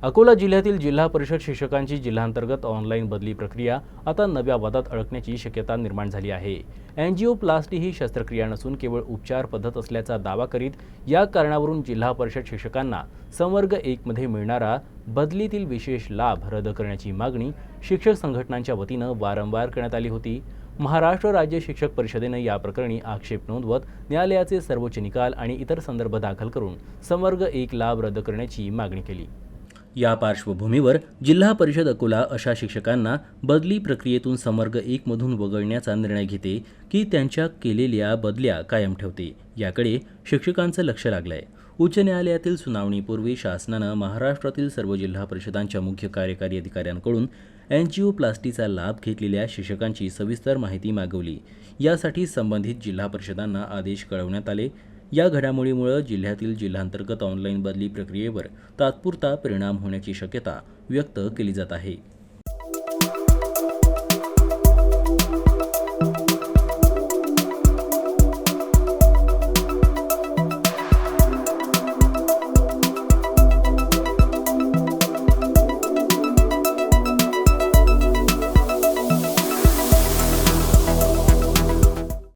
अकोला जिल्ह्यातील जिल्हा परिषद शिक्षकांची जिल्हांतर्गत ऑनलाईन बदली प्रक्रिया आता नव्या वादात अडकण्याची शक्यता निर्माण झाली आहे। एंजिओप्लास्टी ही शस्त्रक्रिया नसून केवळ उपचार पद्धत असल्याचा दावा करीत या कारणावरून जिल्हा परिषद शिक्षकांना संवर्ग 1 मध्ये मिळणारा बदलीतील विशेष लाभ रद्द करण्याची मागणी शिक्षक संघटनांच्या वतीनं वारंवार करण्यात आली होती। महाराष्ट्र राज्य शिक्षक परिषदेने या प्रकरणी आक्षेप नोंदवत न्यायालयाचे सर्वोच्च निकाल आणि इतर संदर्भ दाखल करून संवर्ग 1 लाभ रद्द करण्याची मागणी केली। या पार्श्वभूमीवर जिल्हा परिषद अकोला अशा शिक्षकांना बदली प्रक्रियेतून संवर्ग 1 मधून वगळण्याचा निर्णय घेते की त्यांच्या केलेल्या बदल्या कायम ठेवते, याकडे शिक्षकांचं लक्ष लागलंय। उच्च न्यायालयातील सुनावणीपूर्वी शासनानं महाराष्ट्रातील सर्व जिल्हा परिषदांच्या मुख्य कार्यकारी अधिकाऱ्यांकडून एंजिओप्लास्टीचा लाभ घेतलेल्या शिक्षकांची सविस्तर माहिती मागवली। यासाठी संबंधित जिल्हा परिषदांना आदेश कळवण्यात आले। या घडामोडीमुळे जिल्ह्यातील जिल्हांतर्गत ऑनलाईन बदली प्रक्रियेवर तात्पुरता परिणाम होण्याची शक्यता व्यक्त केली जात आहे।